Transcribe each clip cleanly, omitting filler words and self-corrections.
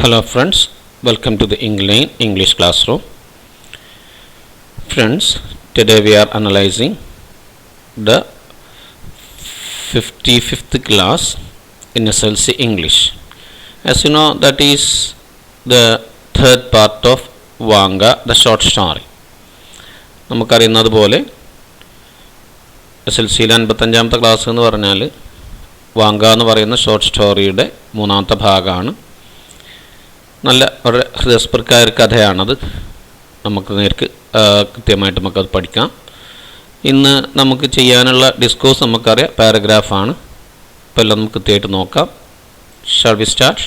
Hello friends, welcome to the Eng-lane English classroom. Friends, today we are analyzing the 55th class in SSLC English. As you know, that is the third part of Vanka, the short story. നമുക്കറിയുന്നതുപോലെ SSLCയിലെ 55ാമത്തെ class എന്ന് പറഞ്ഞാൽ Vanga എന്ന് പറയുന്ന short സ്റ്റോറിയുടെ മൂന്നാമത്തെ ഭാഗമാണ്. നല്ല വളരെ ഹൃദയസ്പർശമായ ഒരു കഥയാണത്. നമുക്ക് നേർക്ക് കൃത്യമായിട്ട് നമുക്കത് പഠിക്കാം. ഇന്ന് നമുക്ക് ചെയ്യാനുള്ള ഡിസ്കോസ് നമുക്കറിയാം, പാരഗ്രാഫാണ്. അപ്പോൾ എല്ലാം നമുക്ക് കൃത്യമായിട്ട് നോക്കാം. Shall we start?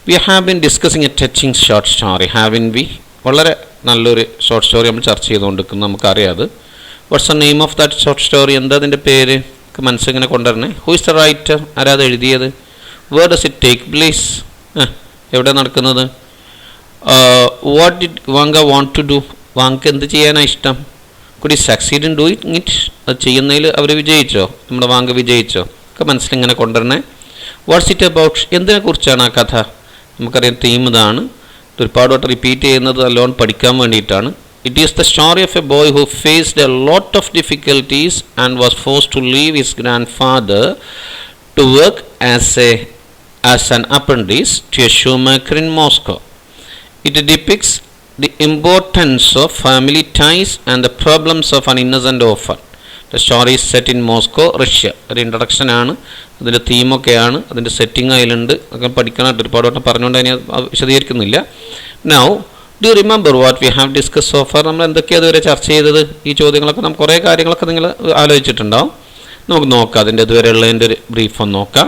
We have been discussing a touching short story, haven't we? വളരെ നല്ലൊരു ഷോർട്ട് സ്റ്റോറി നമ്മൾ ചർച്ച ചെയ്തുകൊണ്ടിരിക്കുന്നത് നമുക്കറിയാം. അത് what's the name of that short story? എന്താ അതിൻ്റെ പേര്? മനസ്സിങ്ങനെ കൊണ്ടുവരണേ. Who is the writer? ആരാത് എഴുതിയത്? Where does it take place? എവിടെ നടക്കുന്നത്? What did Vanka want to do? Vanka എന്ത് ചെയ്യാനാണ് ഇഷ്ടം? കുഡ് ഈ സക്സീഡ് ഇൻ ഡൂയിങ് ഇറ്റ്? അത് ചെയ്യുന്നതിൽ അവർ വിജയിച്ചോ? നമ്മുടെ വാങ്ക വിജയിച്ചോ? ഒക്കെ മനസ്സിലിങ്ങനെ കൊണ്ടുവരണേ. What's it about? എന്തിനെക്കുറിച്ചാണ് ആ കഥ? നമുക്കറിയാം തീം ഇതാണ്. ഒരുപാട് വട്ടം റിപ്പീറ്റ് ചെയ്യുന്നത് നല്ലോണം പഠിക്കാൻ വേണ്ടിയിട്ടാണ്. It is the story of a boy who faced a lot of difficulties and was forced to leave his grandfather to work as an apprentice to a shoemaker in Moscow. It depicts the importance of family ties and the problems of an innocent orphan. The story is set in Moscow, Russia. ഒരു introduction ആണ്, അതിൻ്റെ തീമൊക്കെയാണ്, അതിൻ്റെ setting അതിലുണ്ട്. ഒക്കെ പഠിക്കാനായിട്ട് ഒരുപാട് വട്ടം പറഞ്ഞുകൊണ്ട് അതിനെ വിശദീകരിക്കുന്നില്ല. Now, do you remember what we have discussed so far? നമ്മൾ എന്തൊക്കെയാണ് ഇതുവരെ ചർച്ച ചെയ്തത്? ഈ ചോദ്യങ്ങളൊക്കെ നമുക്ക് കുറേ കാര്യങ്ങളൊക്കെ നിങ്ങൾ ആലോചിച്ചിട്ടുണ്ടാവും. നമുക്ക് നോക്കാം, അതിൻ്റെ ഇതുവരെയുള്ളതിൻ്റെ ഒരു ബ്രീഫ് ഒന്ന് നോക്കാം.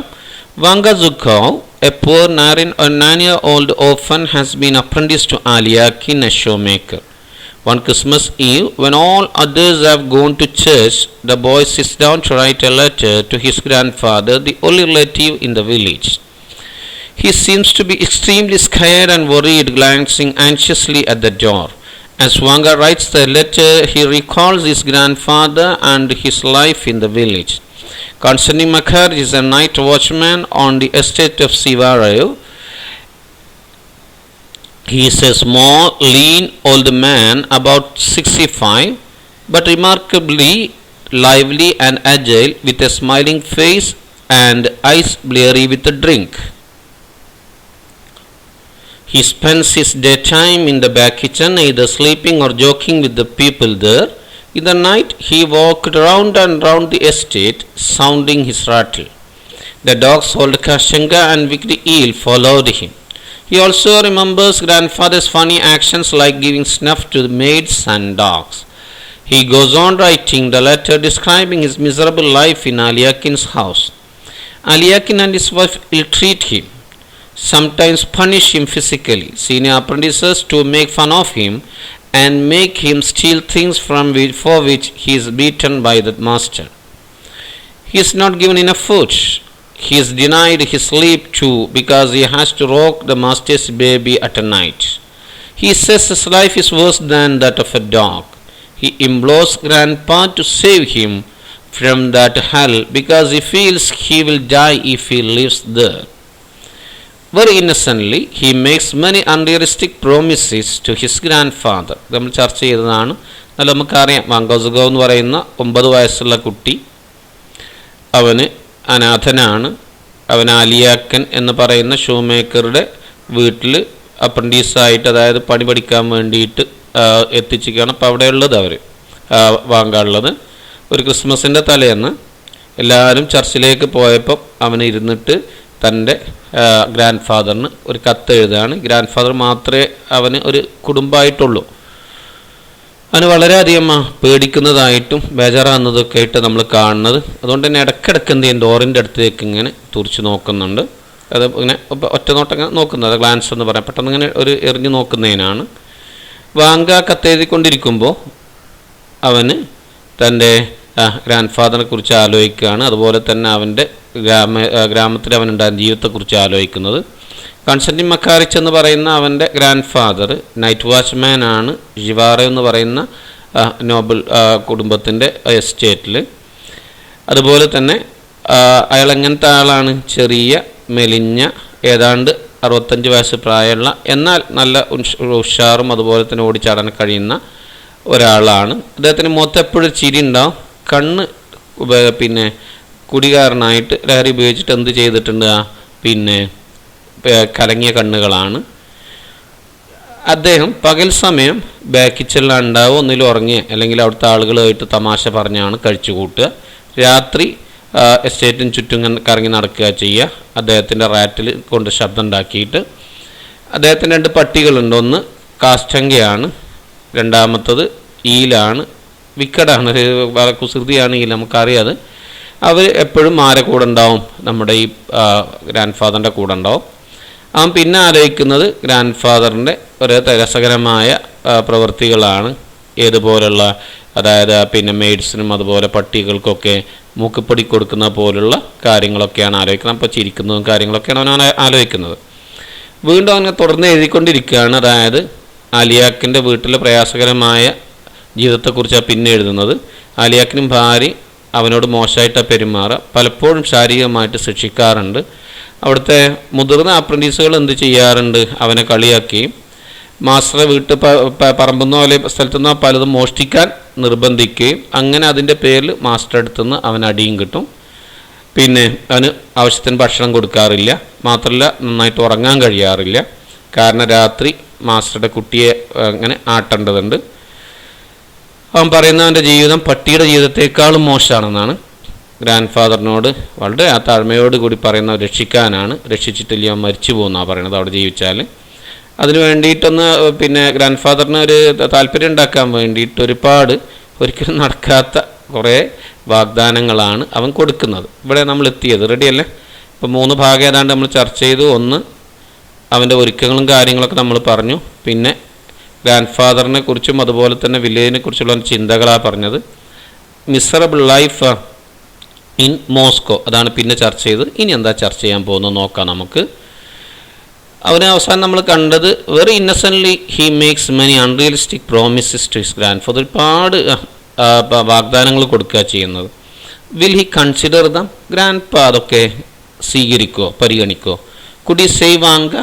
Vanka Zukov, a poor 9-year-old orphan, has been apprenticed to Alyakin, a shoemaker. One Christmas Eve, when all others have gone to church, the boy sits down to write a letter to his grandfather, the only relative in the village. He seems to be extremely scared and worried, glancing anxiously at the door. As Vanka writes the letter, he recalls his grandfather and his life in the village. Konstantin Makar is a night watchman on the estate of Sivarev. He is a small, lean old man, about 65, but remarkably lively and agile, with a smiling face and eyes bleary with a drink. He spends his daytime in the back kitchen, either sleeping or joking with the people there. In the night, he walked round and round the estate, sounding his rattle. The dogs old Kashenka and Vikri Eel followed him. He also remembers grandfather's funny actions, like giving snuff to the maids and dogs. He goes on writing the letter describing his miserable life in Alyakin's house. Alyakin and his wife ill-treat him, sometimes punish him physically. Senior apprentices to make fun of him and make him steal things for which he is beaten by the master. He is not given enough food. He is denied his sleep too, because he has to rock the master's baby at night. He says his life is worse than that of a dog. He implores grandpa to save him from that hell, because he feels he will die if he lives there. Very innocently, he makes many unrealistic promises to his grandfather. നമ്മൾ ചർച്ച ചെയ്തതാണ്. എന്നാൽ നമുക്കറിയാം, Vanga എന്ന് പറയുന്ന 9 വയസ്സുള്ള കുട്ടി, അവന് അനാഥനാണ്. അവൻ ആലിയാക്കൻ എന്ന് പറയുന്ന ഷൂമേക്കറുടെ വീട്ടിൽ അപ്രൻറ്റീസായിട്ട്, അതായത് പണി പഠിക്കാൻ വേണ്ടിയിട്ട് എത്തിച്ചിരിക്കുകയാണ്. അപ്പോൾ അവിടെയുള്ളത് വാങ്ക ഉള്ളത്. ഒരു ക്രിസ്മസിൻ്റെ തലേന്ന് എല്ലാവരും ചർച്ചിലേക്ക് പോയപ്പോൾ അവൻ ഇരുന്നിട്ട് തൻ്റെ ഗ്രാൻഡ് ഫാദറിന് ഒരു കത്ത് എഴുതുകയാണ്. ഗ്രാൻഡ് ഫാദർ മാത്രമേ അവന് ഒരു കുടുംബമായിട്ടുള്ളൂ. അവന് വളരെയധികം പേടിക്കുന്നതായിട്ടും ബേജാറാകുന്നതൊക്കെ ആയിട്ട് നമ്മൾ കാണുന്നത്. അതുകൊണ്ട് തന്നെ ഇടയ്ക്കിടയ്ക്ക് എന്ത് ചെയ്യും, ഡോറിൻ്റെ അടുത്തേക്ക് ഇങ്ങനെ തുറച്ച് നോക്കുന്നുണ്ട്. അത് ഇങ്ങനെ ഒറ്റ നോട്ടം ഇങ്ങനെ നോക്കുന്നത്, ഗ്ലാൻസ് എന്ന് പറയാം, പെട്ടെന്ന് ഇങ്ങനെ ഒരു എറിഞ്ഞ് നോക്കുന്നതിനാണ്. വാങ്ക കത്തെഴുതിക്കൊണ്ടിരിക്കുമ്പോൾ അവന് തൻ്റെ ഗ്രാൻഡ് ഫാദറിനെ കുറിച്ച് ആലോചിക്കുകയാണ്. അതുപോലെ തന്നെ അവൻ്റെ ഗ്രാമത്തിൽ അവനുണ്ടായ ജീവിതത്തെക്കുറിച്ച് ആലോചിക്കുന്നത്. കോൺസ്റ്റന്റിൻ മക്കാരിച്ച് എന്ന് പറയുന്ന അവൻ്റെ ഗ്രാൻഡ് ഫാദർ നൈറ്റ് വാച്ച്മാൻ ആണ്, ജിവാറ എന്ന് പറയുന്ന നോബൽ കുടുംബത്തിൻ്റെ എസ്റ്റേറ്റിൽ. അതുപോലെ തന്നെ അയാൾ എങ്ങനത്തെ ആളാണ്? ചെറിയ മെലിഞ്ഞ ഏതാണ്ട് 65 വയസ്സ് പ്രായമുള്ള എന്നാൽ നല്ല ഉഷാറും അതുപോലെ തന്നെ ഓടിച്ചാടാൻ കഴിയുന്ന ഒരാളാണ്. അദ്ദേഹത്തിന് മുഖത്ത് എപ്പോഴും ചിരി ഉണ്ടാവും. കണ്ണ് പിന്നെ കുടികാരനായിട്ട് ലഹരി ഉപയോഗിച്ചിട്ട് എന്ത് ചെയ്തിട്ടുണ്ട്, പിന്നെ കലങ്ങിയ കണ്ണുകളാണ്. അദ്ദേഹം പകൽ സമയം ബാക്ക് കിച്ചണിലാണ് ഉണ്ടാവുക, ഒന്നിലും ഉറങ്ങുക അല്ലെങ്കിൽ അവിടുത്തെ ആളുകളുമായിട്ട് തമാശ പറഞ്ഞാണ് കഴിച്ചു കൂട്ടുക. രാത്രി എസ്റ്റേറ്റിന് ചുറ്റും കറങ്ങി നടക്കുക ചെയ്യുക. അദ്ദേഹത്തിൻ്റെ റാറ്റിൽ കൊണ്ട് ശബ്ദം ഉണ്ടാക്കിയിട്ട്. അദ്ദേഹത്തിന് 2 പട്ടികളുണ്ട്. ഒന്ന് കാസ്റ്റങ്കയാണ്, രണ്ടാമത്തത് ഈലാണ്. വിക്കടാണ്, വളരെ കുസൃതിയാണ് ഈൽ, നമുക്കറിയാതെ. അവർ എപ്പോഴും ആരെ കൂടെ ഉണ്ടാവും, നമ്മുടെ ഈ ഗ്രാൻഡ് ഫാദറിൻ്റെ കൂടെ ഉണ്ടാവും. അവൻ പിന്നെ ആലോചിക്കുന്നത് ഗ്രാൻഡ് ഫാദറിൻ്റെ ഒരു രസകരമായ പ്രവൃത്തികളാണ്. ഏതുപോലുള്ള, അതായത് പിന്നെ മെയ്ഡ്സിനും അതുപോലെ പട്ടികൾക്കൊക്കെ മൂക്കുപ്പൊടി കൊടുക്കുന്ന പോലുള്ള കാര്യങ്ങളൊക്കെയാണ് ആലോചിക്കുന്നത്. അപ്പോൾ ചിരിക്കുന്നതും കാര്യങ്ങളൊക്കെയാണ് അവൻ ആലോചിക്കുന്നത്. വീണ്ടും അവനെ തുടർന്ന് എഴുതിക്കൊണ്ടിരിക്കുകയാണ്. അതായത് ആലിയാക്കിൻ്റെ വീട്ടിലെ പ്രയാസകരമായ ജീവിതത്തെക്കുറിച്ചാണ് പിന്നെ എഴുതുന്നത്. ആലിയാക്കിനും ഭാര്യ അവനോട് മോശമായിട്ടാണ് പെരുമാറുക, പലപ്പോഴും ശാരീരികമായിട്ട് ശിക്ഷിക്കാറുണ്ട്. അവിടുത്തെ മുതിർന്ന അപ്രൻറ്റീസുകൾ എന്ത് ചെയ്യാറുണ്ട്, അവനെ കളിയാക്കുകയും മാസ്റ്ററെ പറമ്പെന്നോ അല്ലെങ്കിൽ സ്ഥലത്തുനിന്നോ പലതും മോഷ്ടിക്കാൻ നിർബന്ധിക്കുകയും അങ്ങനെ അതിൻ്റെ പേരിൽ മാസ്റ്റർ അടുത്തുനിന്ന് അവന് അടിയും കിട്ടും. പിന്നെ അവന് ആവശ്യത്തിന് ഭക്ഷണം കൊടുക്കാറില്ല. മാത്രമല്ല നന്നായിട്ട് ഉറങ്ങാൻ കഴിയാറില്ല. കാരണം രാത്രി മാസ്റ്ററുടെ കുട്ടിയെ അങ്ങനെ ആട്ടേണ്ടതുണ്ട്. അവൻ പറയുന്നവൻ്റെ ജീവിതം പട്ടിയുടെ ജീവിതത്തെക്കാളും മോശമാണെന്നാണ്. ഗ്രാൻഡ് ഫാദറിനോട് വളരെ ആ താഴ്മയോട് കൂടി പറയുന്ന രക്ഷിക്കാനാണ്, രക്ഷിച്ചിട്ടില്ല അവൻ മരിച്ചു പോകുന്നതാണ് പറയുന്നത് അവിടെ ജീവിച്ചാൽ. അതിന് വേണ്ടിയിട്ടൊന്ന് പിന്നെ ഗ്രാൻഡ് ഫാദറിന് ഒരു താല്പര്യം ഉണ്ടാക്കാൻ വേണ്ടിയിട്ട് ഒരുപാട് ഒരിക്കലും നടക്കാത്ത കുറേ വാഗ്ദാനങ്ങളാണ് അവൻ കൊടുക്കുന്നത്. ഇവിടെ നമ്മൾ എത്തിയത് റെഡിയല്ലേ? ഇപ്പോൾ 3 ഭാഗം ഏതാണ്ട് നമ്മൾ ചർച്ച ചെയ്തു. ഒന്ന്, അവൻ്റെ ഒരുക്കങ്ങളും കാര്യങ്ങളൊക്കെ നമ്മൾ പറഞ്ഞു. പിന്നെ ഗ്രാൻഡ് ഫാദറിനെ കുറിച്ചും അതുപോലെ തന്നെ വില്ലേജിനെ കുറിച്ചുള്ള ചിന്തകളാണ് പറഞ്ഞത്. മിസറബിൾ ലൈഫ് ഇൻ മോസ്കോ, അതാണ് പിന്നെ ചർച്ച ചെയ്തത്. ഇനി എന്താ ചർച്ച ചെയ്യാൻ പോകുന്നത് നോക്കാം നമുക്ക്. അവന് അവസാനം നമ്മൾ കണ്ടത് very innocently he makes many unrealistic promises to his grandfather. ഒരുപാട് വാഗ്ദാനങ്ങൾ കൊടുക്കുക ചെയ്യുന്നത്. Will he consider them? Grand ഫാ അതൊക്കെ സ്വീകരിക്കുമോ, പരിഗണിക്കുമോ? Could he save Vanka?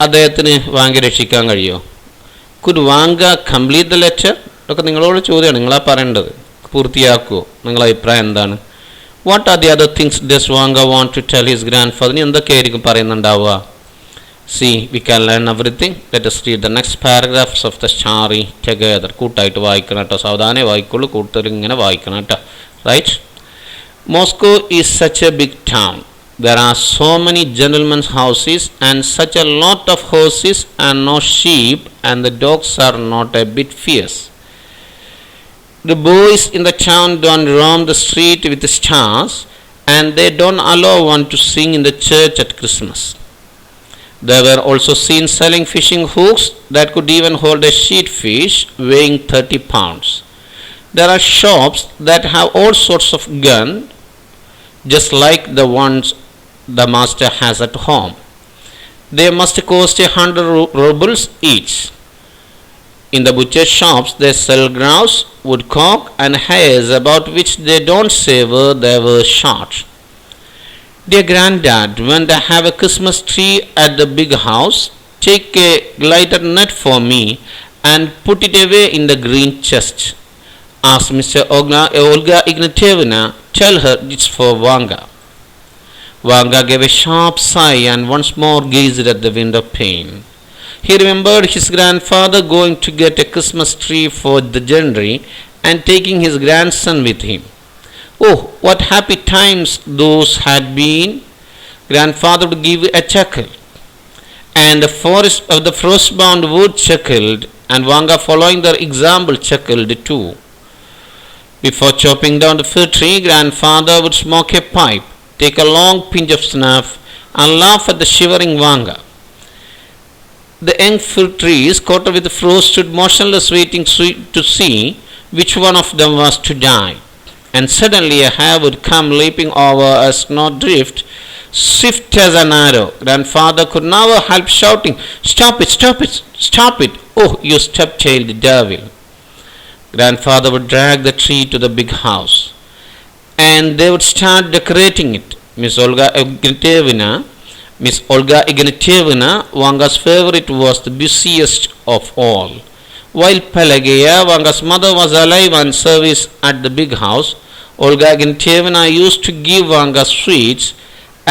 അദ്ദേഹത്തിന് വാങ്ക രക്ഷിക്കാൻ കഴിയുമോ? Could Vanka complete the letter? ഇതൊക്കെ നിങ്ങളോട് ചോദ്യമാണ്, നിങ്ങളാ പറയേണ്ടത്. പൂർത്തിയാക്കുമോ? നിങ്ങളുടെ അഭിപ്രായം എന്താണ്? What are the other things does Vanka want to tell his grandfather? ഇനി എന്തൊക്കെയായിരിക്കും പറയുന്നുണ്ടാവുക? See, we can learn everything. Let us read the next paragraphs of the story together. കൂട്ടായിട്ട് വായിക്കണം കേട്ടോ, സാവധാനേ വായിക്കുള്ളൂ, കൂടുതൽ ഇങ്ങനെ വായിക്കണം കേട്ടോ. Right? Moscow is such a big town. There are so many gentlemen's houses and such a lot of horses and no sheep, and the dogs are not a bit fierce. The boys in the town don't roam the street with the stars, and they don't allow one to sing in the church at Christmas. There were also seen selling fishing hooks that could even hold a sheat fish weighing 30 pounds. There are shops that have all sorts of guns, just like the ones the master has at home. They must cost 100 rubles each. In the butcher shops they sell grouse, woodcock and hares about which they don't say where they were shot. Dear Granddad, when they have a Christmas tree at the big house, take a lighted net for me and put it away in the green chest. Ask Mr. Olga Ignatievna, tell her it's for Vanka. Vanka gave a sharp sigh and once more gazed at the window pane. He remembered his grandfather going to get a Christmas tree for the January and taking his grandson with him. Oh, what happy times those had been! Grandfather would give a chuckle, and the frost-bound wood chuckled, and Vanka, following their example, chuckled too. Before chopping down the fir tree, Grandfather would smoke a pipe, take a long pinch of snuff, and laugh at the shivering Vanka. The young fir trees, coated with frost, stood motionless, waiting to see which one of them was to die. And suddenly a hare would come leaping over a snowdrift, swift as an arrow. Grandfather could never help shouting, "Stop it, stop it, stop it, oh, you stub-tailed devil." Grandfather would drag the tree to the big house, and they would start decorating it. Miss Olga Ignatievna Miss Olga Ignatievna, Vanka's favorite, was the busiest of all. While Pelageya, Vanka's mother, was alive and service at the big house, Olga Ignatievna used to give Vanka sweets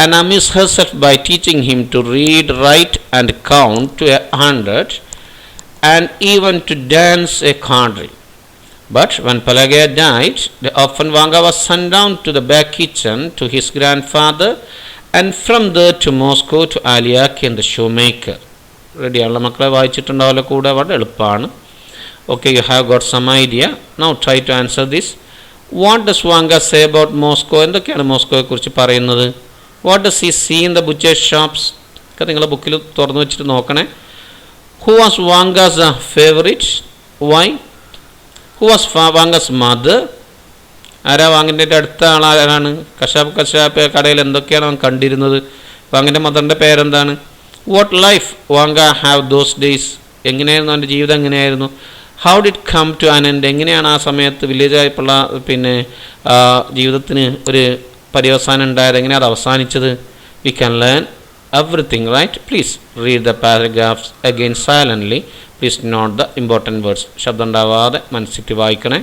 and amuse herself by teaching him to read, write and count to 100 and even to dance a quadrille. But when Pelageya died, often Vanka was sent down to the back kitchen to his grandfather and from there to Moscow to Aliakin the shoemaker. Ready ആണല്ലോ മക്കളെ, വായിച്ചിട്ടുണ്ടാവല്ലോ കൂടെ, വളരെ എളുപ്പമാണ്. Okay, you have got some idea. Now try to answer this. What does Vanka say about Moscow? എന്തൊക്കെയാണ് മോസ്കോയെ കുറിച്ച് പറയുന്നത്? What does he see in the butcher shops? ഒക്കെ നിങ്ങളെ ബുക്കിൽ തുറന്നു വെച്ചിട്ട് നോക്കണേ. Who was Vanka's favorite? Why? Who was Vanka's mother? ആരാ വാങ്ങിൻ്റെ അടുത്ത ആളാരാണ്? കശാപ്പ് കടയിൽ എന്തൊക്കെയാണ് അവൻ കണ്ടിരുന്നത്? വാങ്ങിൻ്റെ മദറിൻ്റെ പേരെന്താണ്? What life Vanka have those days? എങ്ങനെയായിരുന്നു അവൻ്റെ ജീവിതം? എങ്ങനെയായിരുന്നു? How did come to an end? എങ്ങനെയാണ് ആ സമയത്ത് വില്ലേജായപ്പോൾ പിന്നെ ജീവിതത്തിന് ഒരു പര്യവസാനം ഉണ്ടായത്? എങ്ങനെയാണ് അത് അവസാനിച്ചത്? We can learn everything, right? Please read the paragraphs again silently. Please note the important words. ശബ്ദം ഉണ്ടാവാതെ മനസ്സിട്ട് വായിക്കണേ.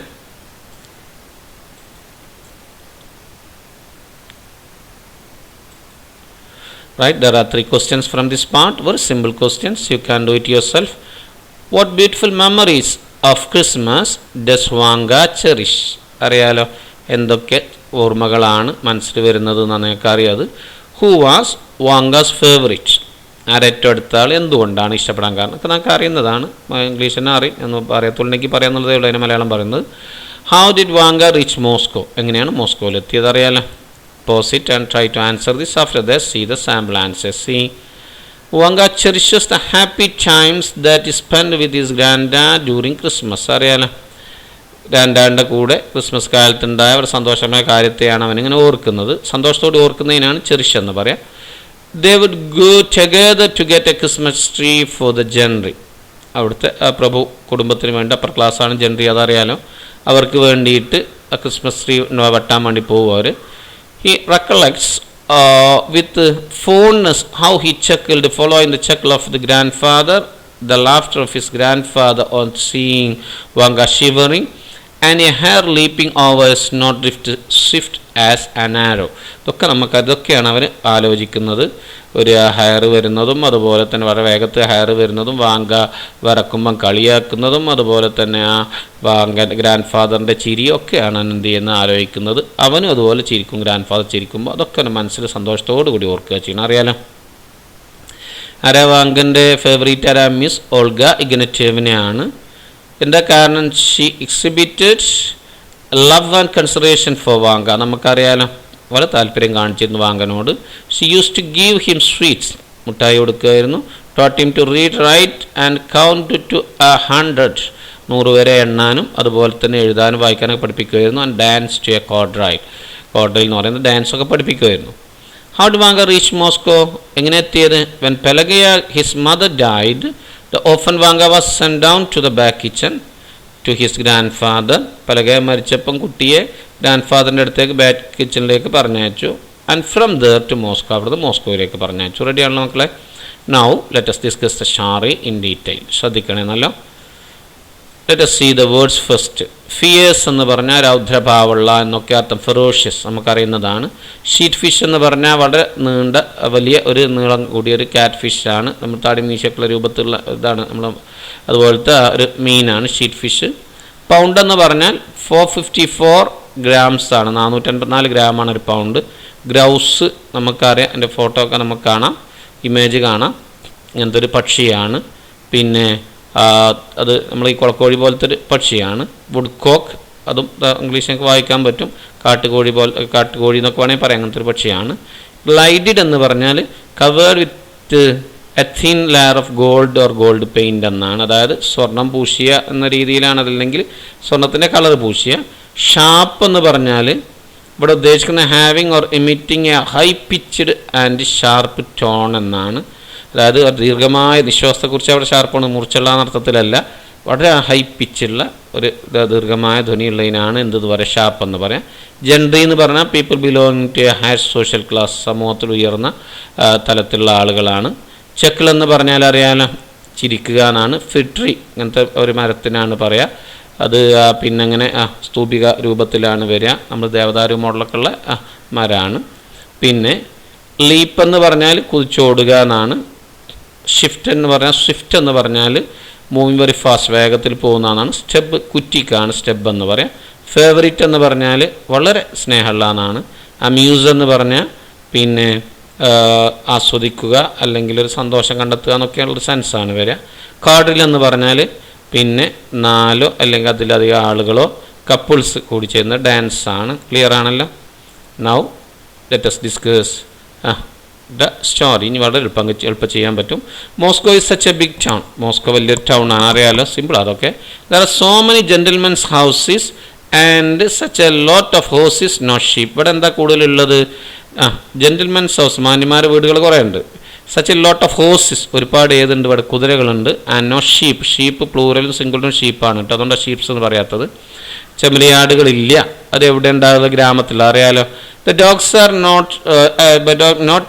Right, there are 3 questions from this part, very simple questions, you can do it yourself. What beautiful memories of Christmas does Vanka cherish? അറിയാലോ എന്തൊക്കെ ഓർമ്മകളാണ് മനസ്സിൽ വരുന്നത് എന്ന് നിങ്ങൾക്ക് അറിയാത്. Who was Vanka's favorite? ആരേറ്റവും അടുത്ത ആൾ, എന്തുകൊണ്ടാണ് ഇഷ്ടപ്പെടാൻ കാരണം? ഒക്കെ നമുക്ക് അറിയുന്നതാണ്, ഇംഗ്ലീഷ് തന്നെ അറിയും എന്ന് അറിയത്തുള്ളെങ്കിൽ പറയാന്നുള്ളതേ ഉള്ളൂ, അതിന് മലയാളം പറയുന്നത്. How did Vanka reach Moscow? എങ്ങനെയാണ് മോസ്കോയിൽ എത്തിയത്? അറിയാലോ. Pause it and try to answer this. After that, see the sample answers. See, Vanka cherishes the happy times that he spent with his granddad during Christmas. അറിയാലോ, ഗ്രാൻഡാഡിൻ്റെ കൂടെ Christmas കാലത്തുണ്ടായ ഒരു സന്തോഷമായ കാര്യത്തെയാണ് അവനിങ്ങനെ ഓർക്കുന്നത്. സന്തോഷത്തോടെ ഓർക്കുന്നതിനാണ് ചെറിഷ് എന്ന് പറയാം. They would go together to get a Christmas tree for the gentry. അവിടുത്തെ പ്രഭു കുടുംബത്തിന് വേണ്ടി അപ്പർ ക്ലാസ്സാണ് ജെൻട്രി, അതറിയാലോ. അവർക്ക് വേണ്ടിയിട്ട് ക്രിസ്മസ് ട്രീ വെട്ടാൻ വേണ്ടി പോകും അവർ. He recollects with fondness how he chuckled following the chuckle of the grandfather, the laughter of his grandfather on seeing Vanka shivering, and a hair leaping over a snowdrift swift as an arrow. ഇതൊക്കെയാണ് അവർ ആലോചിക്കുന്നത്. ഒരു hair വരുന്നതും അതുപോലെ തന്നെ വളരെ വേഗത്തിൽ hair വരുന്നതും Vanga വരക്കുമ്പം കളിയാക്കുന്നതും അതുപോലെ തന്നെ ആ വാങ്ക ഗ്രാൻഡ് ഫാദറിൻ്റെ ചിരിയൊക്കെയാണ് എന്ത് ചെയ്യുന്നത് ആലോചിക്കുന്നത്. അവനും അതുപോലെ ചിരിക്കും, ഗ്രാൻഡ് ഫാദർ ചിരിക്കുമ്പോൾ. അതൊക്കെ മനസ്സിൽ സന്തോഷത്തോടു കൂടി ഓർക്കുക ചെയ്യണം. അറിയാലോ ആരാ വാങ്കൻ്റെ ഫേവറേറ്റ്? ആരാ? മിസ് ഓൾഗ ഇഗ്നറ്റീവിനെയാണ്. എന്താ കാരണം? She exhibited love and consideration for Vanka. നമുക്കറിയാലോ വളരെ താല്പര്യം കാണിച്ചിരുന്നു വാങ്കനോട്. She use to give him sweets, മുട്ടായി കൊടുക്കുമായിരുന്നു. Taught him to read, write and count to 100, 100 വരെ എണ്ണാനും അതുപോലെ തന്നെ എഴുതാനും വായിക്കാനൊക്കെ പഠിപ്പിക്കുമായിരുന്നു. And dance to a quadrille, quadrille എന്ന് പറയുന്നത് ഡാൻസൊക്കെ പഠിപ്പിക്കുമായിരുന്നു. How do Vanka reach Moscow? എങ്ങനെ എത്തിയത്? When Pelageya his mother died, often Vanka was sent down to the back kitchen to his grandfather. Pelageya മരിച്ചപ്പം കുട്ടിയെ ഗ്രാൻഡ് ഫാദറിൻ്റെ അടുത്തേക്ക് ബാക്ക് കിച്ചണിലേക്ക് പറഞ്ഞയച്ചു. And from there to Moscow, അവിടുന്ന് മോസ്കോയിലേക്ക് പറഞ്ഞയച്ചു. റെഡിയാണല്ലോ മക്കളെ? Now let us discuss the story in detail. ശ്രദ്ധിക്കണേ നല്ലോ. Let us see the words first. Fierce എന്ന് പറഞ്ഞാൽ രൗദ്രഭാവമുള്ള എന്നൊക്കെ അർത്ഥം. ഫെറോഷ്യസ് നമുക്കറിയുന്നതാണ്. ഷീറ്റ് ഫിഷ് എന്ന് പറഞ്ഞാൽ വളരെ നീണ്ട വലിയ ഒരു നീളം കൂടിയ ഒരു ക്യാറ്റ് ഫിഷാണ്. നമ്മൾ താടി മീശക്കുള്ള രൂപത്തിലുള്ള ഇതാണ് നമ്മൾ, അതുപോലത്തെ ഒരു മീനാണ് ഷീറ്റ് ഫിഷ്. പൗണ്ട് എന്ന് പറഞ്ഞാൽ 454 grams ആണ്, 484 ഗ്രാമാണ് ഒരു പൗണ്ട്. ഗ്രൗസ് നമുക്കറിയാം, എൻ്റെ ഫോട്ടോ ഒക്കെ നമുക്ക് കാണാം, ഇമേജ് കാണാം. ഇങ്ങനത്തെ ഒരു പക്ഷിയാണ്. പിന്നെ അത് നമ്മൾ ഈ കുളക്കോഴി പോലത്തെ ഒരു പക്ഷിയാണ്. വുഡ് കോക്ക്, അതും ഇംഗ്ലീഷ് നമുക്ക് വായിക്കാൻ പറ്റും. കാട്ടുകോഴി എന്നൊക്കെ വേണമെങ്കിൽ പറയാം, അങ്ങനത്തെ ഒരു പക്ഷിയാണ്. ഗ്ലൈഡിഡ് എന്ന് പറഞ്ഞാൽ covered with a thin layer of gold or gold paint എന്നാണ്. അതായത് സ്വർണം പൂശിയ എന്ന രീതിയിലാണ്, അതല്ലെങ്കിൽ സ്വർണത്തിൻ്റെ കളർ പൂശിയ. ഷാർപ്പ് എന്ന് പറഞ്ഞാൽ ഇവിടെ ഉദ്ദേശിക്കുന്ന having or emitting A high pitched and sharp tone എന്നാണ്. അതായത് ദീർഘമായ നിശ്വാസത്തെക്കുറിച്ച് അവിടെ ഷാർപ്പാണ്, മുറിച്ചുള്ള അർത്ഥത്തിലല്ല. വളരെ ഹൈ പിച്ചുള്ള ഒരു ദീർഘമായ ധ്വനിയുള്ളതിനാണ് എന്തെന്ന് പറയാം, ഷാപ്പ് എന്ന് പറയാം. ജെൻഡ്രി എന്ന് പറഞ്ഞാൽ people belonging to a higher social class, സമൂഹത്തിൽ ഉയർന്ന തലത്തിലുള്ള ആളുകളാണ്. ചെക്കിൾ എന്ന് പറഞ്ഞാൽ അറിയാലോ, ചിരിക്കുക എന്നാണ്. ഫിട്രി അങ്ങനത്തെ ഒരു മരത്തിനാണ് പറയുക. അത് പിന്നെ അങ്ങനെ സ്തൂപിക രൂപത്തിലാണ് വരിക. നമ്മൾ ദേവദാരു മോഡലൊക്കെ ഉള്ള മരമാണ്. പിന്നെ ലീപ്പ് എന്ന് പറഞ്ഞാൽ കുതിച്ചോടുക എന്നാണ്. സ്വിഫ്റ്റ് എന്ന് പറഞ്ഞാൽ മൂവിങ് വെരി ഫാസ്റ്റ്, വേഗത്തിൽ പോകുന്നതാണ്. സ്റ്റെപ്പ്, കുറ്റിക്കാണ് സ്റ്റെപ്പ് എന്ന് പറയാം. ഫേവറിറ്റ് എന്ന് പറഞ്ഞാൽ വളരെ സ്നേഹമുള്ള എന്നാണ്. അമ്യൂസ് എന്ന് പറഞ്ഞാൽ പിന്നെ ആസ്വദിക്കുക അല്ലെങ്കിൽ ഒരു സന്തോഷം കണ്ടെത്തുക എന്നൊക്കെയുള്ളൊരു സെൻസാണ് വരിക. കാർഡിൽ എന്ന് പറഞ്ഞാൽ പിന്നെ 4 അല്ലെങ്കിൽ അതിലധികം ആളുകളോ കപ്പിൾസ് കൂടി ചെയ്യുന്ന ഡാൻസാണ്. ക്ലിയർ ആണല്ലോ? Now let us discuss the story. ഇനി വളരെ എളുപ്പം ചെയ്യാൻ പറ്റും. Moscow is such a big town. Moscow വലിയൊരു ടൗൺ ആണ്, അറിയാലോ, സിമ്പിൾ അതൊക്കെ. There are so many gentlemens houses and such a lot of horses not sheep. ഇവിടെ എന്താ കൂടുതലുള്ളത്? ജെന്റിൽമെൻസ് ഹൗസ്, മാന്യന്മാരുടെ വീടുകൾ കുറേ ഉണ്ട്. Such a lot of horses, ഒരുപാട് ഏതുണ്ട് ഇവിടെ, കുതിരകളുണ്ട്. ആൻഡ് നോട്ട് ഷീപ്പ്, ഷീപ്പ് പ്ലൂറലും സിംഗിളും ഷീപ്പാണ് കേട്ടോ, അതുകൊണ്ടാണ് ഷീപ്സ് എന്ന് പറയാത്തത്. ചെമ്മരിയാടുകളില്ല. അത് എവിടെ ഉണ്ടാകുന്നത്? ഗ്രാമത്തിൽ, അറിയാലോ. The dogs are not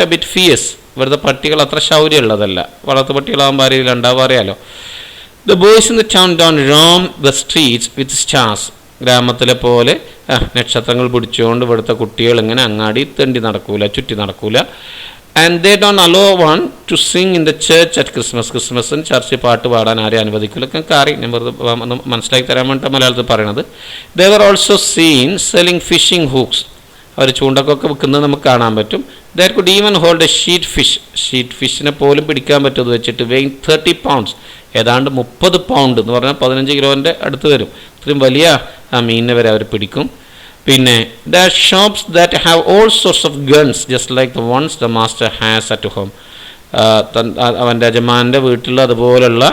a bit fierce. ഇവിടുത്തെ പട്ടികൾ അത്ര ശൗര്യമുള്ളതല്ല, വളർത്തു പട്ടികളാകുമ്പോൾ ആരെയിലുണ്ടാവും, അറിയാലോ. The boys in the town don't roam the streets with stars. ഗ്രാമത്തിലെ പോലെ നക്ഷത്രങ്ങൾ പിടിച്ചുകൊണ്ട് ഇവിടുത്തെ കുട്ടികൾ ഇങ്ങനെ അങ്ങാടി തെണ്ടി നടക്കൂല, ചുറ്റി നടക്കൂല. And they don't allow one to sing in the church at Christmas. ക്രിസ്മസിന് ചർച്ചിൽ പാട്ട് പാടാൻ ആരെയും അനുവദിക്കില്ല. നിങ്ങൾക്ക് അറിയാം, ഞാൻ വെറുതെ മനസ്സിലാക്കി തരാൻ വേണ്ടിയിട്ട് മലയാളത്തിൽ പറയണത്. They were also seen selling fishing hooks. അവർ ചൂണ്ടക്കൊക്കെ വിൽക്കുന്നത് നമുക്ക് കാണാൻ പറ്റും. That could even hold a sheat fish. Sheat ഫിഷിനെ പോലും പിടിക്കാൻ പറ്റുമെന്ന് വെച്ചിട്ട് വെയിങ് 30 pounds, ഏതാണ്ട് 30 pound എന്ന് പറഞ്ഞാൽ 15 കിലോൻ്റെ അടുത്ത് വരും. ഇത്രയും വലിയ മീനിനെ വരെ അവർ പിടിക്കും. പിന്നെ the shops that have all sorts of guns just like the ones the master has at home. അവൻ്റെ യജമാൻ്റെ വീട്ടിൽ അതുപോലുള്ള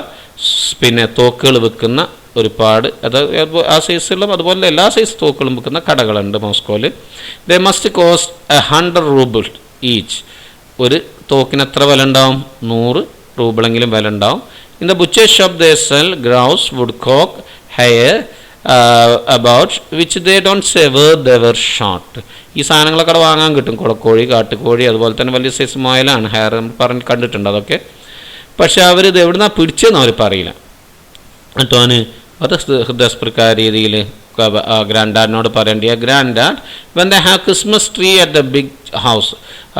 പിന്നെ തോക്കുകൾ വിൽക്കുന്ന ഒരുപാട്, അത് ആ സൈസുള്ള അതുപോലെ എല്ലാ സൈസ് തോക്കുകളും വിൽക്കുന്ന കടകളുണ്ട് മോസ്കോയിൽ. They must cost 100 rubles each. ഒരു തോക്കിന് എത്ര വില ഉണ്ടാവും? 100 റൂബിളെങ്കിലും വില ഉണ്ടാവും. In the butcher shop they sell grouse, woodcock, hare about which they don't say where they were shot. ഈ സാധനങ്ങളൊക്കെ അവിടെ വാങ്ങാൻ കിട്ടും. കുളക്കോഴി, കാട്ടുകോഴി, അതുപോലെ തന്നെ വലിയ സൈസ് മുയലാണ്, ഹെയർ പറഞ്ഞ് കണ്ടിട്ടുണ്ട് അതൊക്കെ. പക്ഷെ അവരിത് എവിടുന്നാ പിടിച്ചതെന്ന് അവർ പറയില്ല കേട്ടോ. അത് ഹൃദയസ്പൃക്കാര രീതിയിൽ ഗ്രാൻഡ് ഡാഡിനോട് പറയേണ്ടിയ granddad when they have Christmas tree at the big house.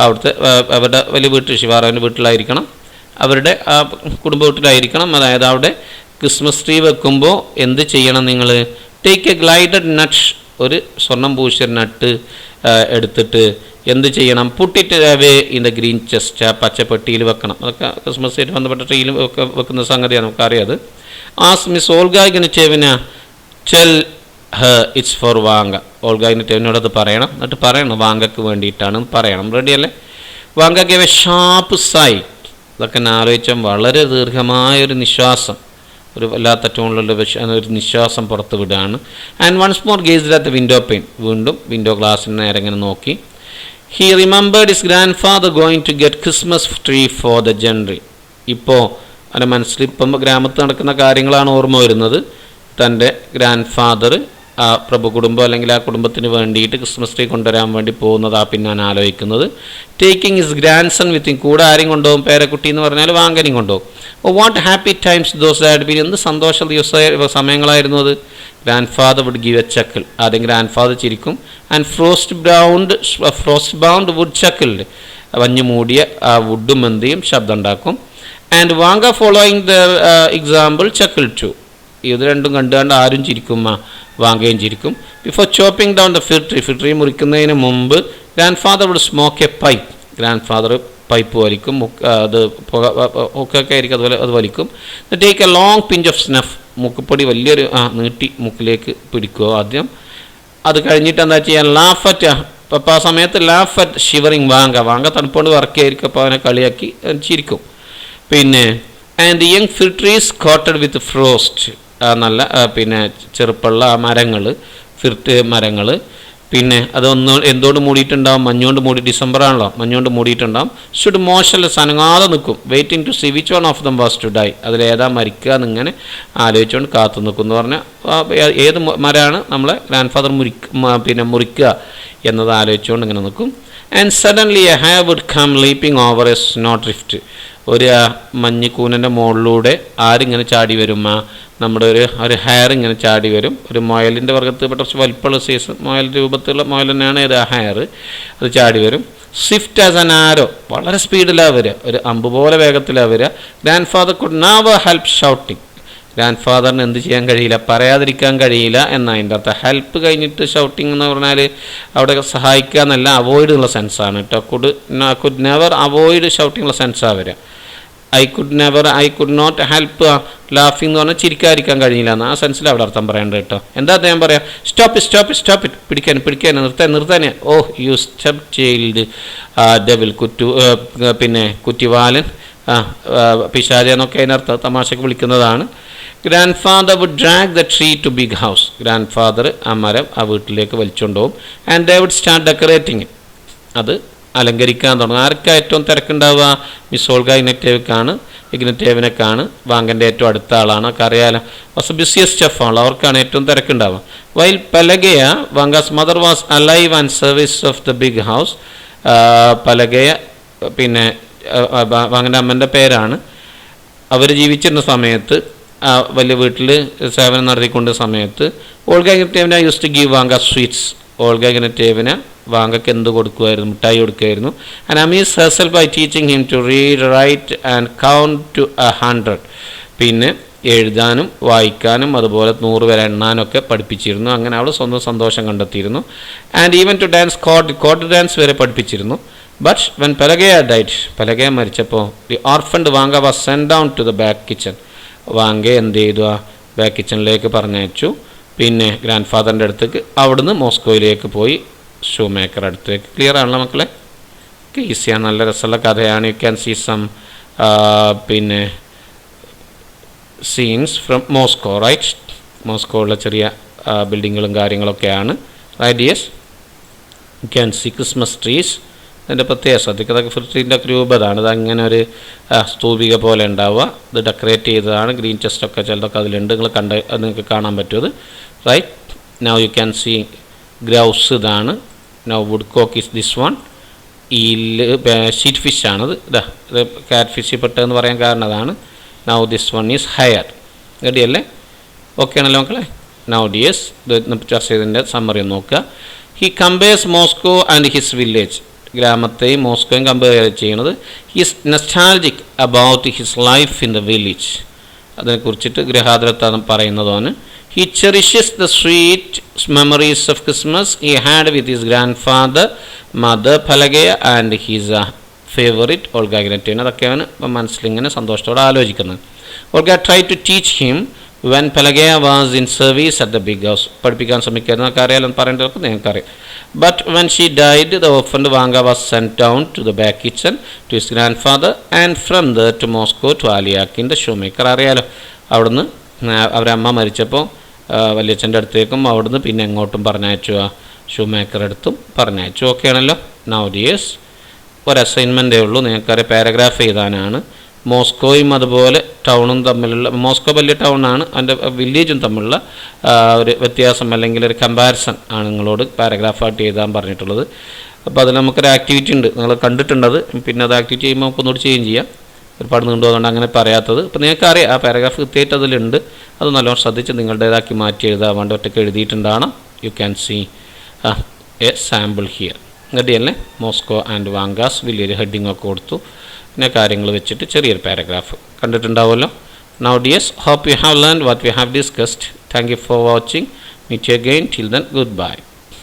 അവിടുത്തെ അവരുടെ വലിയ വീട്ടിൽ, ശിവാറാവിൻ്റെ വീട്ടിലായിരിക്കണം, അവരുടെ കുടുംബ വീട്ടിലായിരിക്കണം. അതായത് അവിടെ ക്രിസ്മസ് ട്രീ വെക്കുമ്പോൾ എന്ത് ചെയ്യണം നിങ്ങൾ? ടേക്ക് എ ഗ്ലൈഡഡ് നട്ട്, ഒരു സ്വർണം പൂശിയ നട്ട് എടുത്തിട്ട് എന്ത് ചെയ്യണം? Put it away in the green chest, ആ പച്ചപ്പെട്ടിയിൽ വെക്കണം. അതൊക്കെ ക്രിസ്മസ് ആയിട്ട് ബന്ധപ്പെട്ട ട്രീയിൽ വെക്കുന്ന സംഗതിയാണ്, നമുക്കറിയാത്. As Miss Olga Ignatyevna tell her it's for Vanka. Olga ഇഗ്നറ്റേവിനോട് അത് പറയണം, എന്നിട്ട് പറയണം വാങ്കക്ക് വേണ്ടിയിട്ടാണ് പറയണം. റെഡിയല്ലേ? Vanka gave a sharp sight. ഇതൊക്കെ ആലോചിച്ചാൽ വളരെ ദീർഘമായൊരു നിശ്വാസം, ഒരു വല്ലാത്ത ടോണിലുള്ള ഒരു നിശ്വാസം പുറത്ത് വിടുകയാണ്. And once more gazed at the window pane. വീണ്ടും വിൻഡോ ഗ്ലാസ്സിന് നേരെ ഇങ്ങനെ നോക്കി. He remembered his grandfather going to get Christmas tree for the gentry. ഇപ്പോൾ അവൻ്റെ മനസ്സിൽ ഇപ്പം ഗ്രാമത്തിൽ നടക്കുന്ന കാര്യങ്ങളാണ് ഓർമ്മ വരുന്നത്. തൻ്റെ ഗ്രാൻഡ് ഫാദർ ആ പ്രഭു കുടുംബം അല്ലെങ്കിൽ ആ കുടുംബത്തിന് വേണ്ടിയിട്ട് ക്രിസ്മസ് ട്രീ കൊണ്ടുവരാൻ വേണ്ടി പോകുന്നതാ പിന്നാണ് ആലോചിക്കുന്നത്. Taking his grandson with him. കൂടെ ആരെയും കൊണ്ടുപോകും? പേരക്കുട്ടി എന്ന് പറഞ്ഞാൽ വാങ്കനെയും കൊണ്ടുപോകും. What happy times those had been. എന്ത് സന്തോഷ സമയങ്ങളായിരുന്നു അത്. Grandfather would give a chuckle. ആദ്യം ഗ്രാൻഡ് ഫാദർ ചിരിക്കും. And frostbound wood chuckled. മഞ്ഞ് മൂടിയ ആ വുഡും എന്തിയും ശബ്ദം ഉണ്ടാക്കും. And Vanka following the example chuckle too. ഇത് രണ്ടും കണ്ടുകൊണ്ട് ആരും ചിരിക്കും, വാങ്ങുകയും ചിരിക്കും. Before chopping down the fir tree മുറിക്കുന്നതിന് മുമ്പ് grandfather would smoke a pipe. Grandfather pipe വലിക്കും, അത് ഒക്കെ ആയിരിക്കും, അതുപോലെ അത് വലിക്കും. Take a long pinch of snuff. മുക്കുപ്പൊടി വലിയൊരു നീട്ടി മുക്കിലേക്ക് പിടിക്കുക ആദ്യം. അത് കഴിഞ്ഞിട്ട് എന്താ ചെയ്യാൻ? Laugh at. അപ്പോൾ ആ സമയത്ത് ലാഫ് അറ്റ് ഷിവറിങ് വാങ്ക തണുപ്പോണ്ട് വർക്കായിരിക്കും, അപ്പോൾ അവനെ കളിയാക്കി ചിരിക്കും. പിന്നെ and young fir trees coated with frost. നല്ല പിന്നെ ചെറുപ്പുള്ള മരങ്ങൾ, ഫിർട്ട് മരങ്ങൾ. പിന്നെ അതൊന്ന് എന്തുകൊണ്ട് മൂടിയിട്ടുണ്ടാവും? മഞ്ഞുകൊണ്ട് മൂടി, ഡിസംബർ ആണല്ലോ, മഞ്ഞുകൊണ്ട് മൂടിയിട്ടുണ്ടാവും. ഷുഡ് മോഷൻലെസ്, അനങ്ങാതെ നിൽക്കും. Waiting to see which one of them was to die, അതിലേതാ മരിക്കുക എന്നിങ്ങനെ ആലോചിച്ചുകൊണ്ട് കാത്തു നിൽക്കും എന്ന് പറഞ്ഞാൽ ഏത് മരമാണ് നമ്മളെ ഗ്രാൻഡ് ഫാദർ മുറിക്കുക എന്നത് ആലോചിച്ചുകൊണ്ട് ഇങ്ങനെ നിൽക്കും. And suddenly a hare would come leaping over a snow drift, ഒരു മഞ്ഞിക്കൂനൻ്റെ മുകളിലൂടെ ആരിങ്ങനെ ചാടി വരും? നമ്മുടെ ഒരു ഹെയർ ഇങ്ങനെ ചാടി വരും. ഒരു മുയലിൻ്റെ വർഗത്തിൽപ്പെട്ട കുറച്ച് വലിപ്പമുള്ള സൈസ് മുയൽ രൂപത്തിലുള്ള മുയൽ തന്നെയാണ് ഇത്, ആ ഹെയർ. അത് ചാടി വരും. സ്വിഫ്റ്റ് ആസ് ആൻ ആരോ, വളരെ സ്പീഡിലാണ് വരിക, ഒരു അമ്പ് പോലെ വേഗത്തിലാണ് വരിക. Grandfather could never help shouting, ഗ്രാൻഡ് ഫാദറിന് എന്ത് ചെയ്യാൻ കഴിയില്ല? പറയാതിരിക്കാൻ കഴിയില്ല എന്നതിൻ്റെ അർത്ഥം. ഹെൽപ്പ് കഴിഞ്ഞിട്ട് ഷൗട്ടിങ് എന്ന് പറഞ്ഞാൽ അവിടെ സഹായിക്കുക എന്നല്ല, അവോയ്ഡ് എന്നുള്ള സെൻസാണ് കേട്ടോ. കുഡ് നെവർ അവോയ്ഡ് ഷൗട്ടിങ് ഉള്ള സെൻസാണ് വരിക. I could not help laughing എന്ന് പറഞ്ഞാൽ ചിരിക്കാതിരിക്കാൻ കഴിയില്ല എന്ന്, ആ സെൻസിൽ അവിടെ അർത്ഥം പറയേണ്ടത് കേട്ടോ. എന്താ അദ്ദേഹം പറയാം? സ്റ്റോപ്പ് ഇറ്റ്, പിടിക്കാൻ നിർത്താൻ. Oh you stepchild devil, പിന്നെ കുറ്റിവാലൻ, പിശാച് എന്നൊക്കെ അതിനർത്ഥം തമാശക്ക് വിളിക്കുന്നതാണ്. Grandfather would drag the tree to big house, grandfather ആ മരം ആ വീട്ടിലേക്ക് വലിച്ചുകൊണ്ടുപോകും. And they would start decorating, അത് അലങ്കരിക്കാൻ തുടങ്ങും. ആർക്കാ ഏറ്റവും തിരക്കുണ്ടാവുക? Miss Olga ഇഗ്നറ്റേവിനൊക്കെയാണ്. വാങ്കൻ്റെ ഏറ്റവും അടുത്ത ആളാണ്, ഒക്കെ അറിയാലോ. വാസ് ബിസിയസ്റ്റ് ഓഫ് ഓൾ, അവർക്കാണ് ഏറ്റവും തിരക്കുണ്ടാവുക. While Pelageya, Vanka's mother was alive and service of the big house. Pelageya പിന്നെ വാങ്കൻ്റെ അമ്മൻ്റെ പേരാണ്. അവർ ജീവിച്ചിരുന്ന സമയത്ത് വലിയ വീട്ടിൽ സേവനം നടത്തിക്കൊണ്ട സമയത്ത് Olga Ignatyevna use to give Vanka sweets. Olga Ignatyevna വാങ്കയ്ക്ക് എന്ത് കൊടുക്കുമായിരുന്നു? മിഠായി കൊടുക്കുമായിരുന്നു. And amuse herself by teaching him to read, write and count to 100. പിന്നെ എഴുതാനും വായിക്കാനും അതുപോലെ 100 വരെ എണ്ണാനൊക്കെ പഠിപ്പിച്ചിരുന്നു. അങ്ങനെ അവൾ സ്വന്തം സന്തോഷം കണ്ടെത്തിയിരുന്നു. And even to dance court dance വരെ പഠിപ്പിച്ചിരുന്നു. But when Pelageya died, Pelageya മരിച്ചപ്പോൾ the orphaned Vanka was sent down to the back kitchen. വാങ്കയെ എന്ത് ചെയ്തു? ബാക്ക് കിച്ചണിലേക്ക് പറഞ്ഞയച്ചു. പിന്നെ ഗ്രാൻഡ് ഫാദറിൻ്റെ അടുത്തേക്ക്, അവിടുന്ന് മോസ്കോയിലേക്ക് പോയി ഷൂ മേക്കർ അടുത്തേക്ക്. ക്ലിയർ ആണല്ലോ മക്കളെ? ഈസിയാണ്, നല്ല രസമുള്ള കഥയാണ്. യു ക്യാൻ സീ സം പിന്നെ സീൻസ് ഫ്രം മോസ്കോ, റൈറ്റ്? മോസ്കോയിലെ ചെറിയ ബിൽഡിങ്ങുകളും കാര്യങ്ങളൊക്കെയാണ്. Right? Yes, you can see Christmas trees. അതിൻ്റെ പ്രത്യേക ശ്രദ്ധിക്കുക, ഫ്രിറ്റിൻ്റെ ഒക്കെ രൂപതാണ്. അതങ്ങനെ ഒരു സ്തൂപിക പോലെ ഉണ്ടാവുക. ഇത് ഡെക്കറേറ്റ് ചെയ്തതാണ്. ഗ്രീൻ ചെസ്റ്റൊക്കെ ചിലതൊക്കെ അതിലുണ്ട്, നിങ്ങൾക്ക് കാണാൻ പറ്റും അത്. Right? Now you can see grouse, ഇതാണ്. Now woodcock is this one. ഈ ഷീറ്റ് ഫിഷാണത്. ഇത് കാറ്റ് ഫിഷ് പെട്ടതെന്ന് പറയാൻ കാരണം അതാണ്. Now this one is hare. റെഡിയല്ലേ? ഓക്കെ ആണല്ലോ മക്കളെ? നൗ ഡിയേഴ്സ്, ഇത് ചർച്ച ചെയ്തതിൻ്റെ സമ്മറി ഒന്ന് നോക്കുക. He compares Moscow and his village, ഗ്രാമത്തെയും മോസ്കോയും കമ്പയർ ചെയ്യുന്നത്. His nostalgic about his life in the village, അതിനെക്കുറിച്ചിട്ട് ഗൃഹാതുരത്വം പറയുന്നതാണ്. He cherishes the sweet memories of Christmas he had with his grandfather, mother Pelageya and his favorite Olga Ignatievna. അതൊക്കെയാണ് മനസ്സിലിങ്ങനെ സന്തോഷത്തോടെ ആലോചിക്കുന്നത്. Olga tried to teach him when Pelageya was in service at the big house. പഠിപ്പിക്കാൻ ശ്രമിക്കുന്നതൊക്കെ അറിയാമെന്ന് പറയേണ്ടതൊക്കെ നിങ്ങൾക്കറിയാം. But when she died, the orphaned Vanka was sent down to the back kitchen to his grandfather and from there to Moscow to Aliakin the shoemaker. അറിയാലോ, അവിടുന്ന് അവരമ്മ മരിച്ചപ്പോൾ വലിയച്ഛൻ്റെ അടുത്തേക്കും അവിടുന്ന് പിന്നെ എങ്ങോട്ടും പറഞ്ഞയച്ചു? ഷൂ മേക്കർ അടുത്തും പറഞ്ഞയച്ചു. ഓക്കെ ആണല്ലോ? നൗ ഡിയേഴ്സ്, ഒരു അസൈൻമെൻറ്റേ ഉള്ളൂ. നിങ്ങൾക്കറിയാം, പാരഗ്രാഫ് എഴുതാനാണ്. മോസ്കോയും അതുപോലെ ടൗണും തമ്മിലുള്ള, മോസ്കോ വലിയ ടൗണാണ്, അതിൻ്റെ വില്ലേജും തമ്മിലുള്ള ഒരു വ്യത്യാസം അല്ലെങ്കിൽ ഒരു കമ്പാരിസൺ ആണ് നിങ്ങളോട് പാരഗ്രാഫായിട്ട് എഴുതാൻ പറഞ്ഞിട്ടുള്ളത്. അപ്പോൾ അതിൽ നമുക്കൊരു ആക്ടിവിറ്റി ഉണ്ട്, നിങ്ങൾ കണ്ടിട്ടുണ്ടത്. പിന്നെ അത് ആക്ടിവിറ്റി ചെയ്യുമ്പോൾ നമുക്ക് ഒന്നുകൂടി ചെയ്യാം. ഒരുപാട് നീണ്ടുപോകുന്നുണ്ട് അങ്ങനെ പറയാത്തത്. അപ്പോൾ നിങ്ങൾക്കറിയാം, ആ പാരഗ്രാഫ് കൃത്യമായിട്ട് അതിലുണ്ട്. അത് നല്ലോണം ശ്രദ്ധിച്ച് നിങ്ങളുടേതാക്കി മാറ്റി എഴുതാൻ വേണ്ടി ഒറ്റയ്ക്ക് എഴുതിയിട്ടുണ്ടാണ്. You can see a sample here. റെഡിയല്ലേ? മോസ്കോ ആൻഡ് വാങ്കാസ് വലിയൊരു ഹെഡിങ് ഒക്കെ കൊടുത്തു. പിന്നെ കാര്യങ്ങൾ വെച്ചിട്ട് ചെറിയൊരു പാരഗ്രാഫ് കണ്ടിട്ടുണ്ടാവുമല്ലോ. Now dears, hope you have learned what we have discussed. Thank you for watching. Meet you again. Till then, goodbye.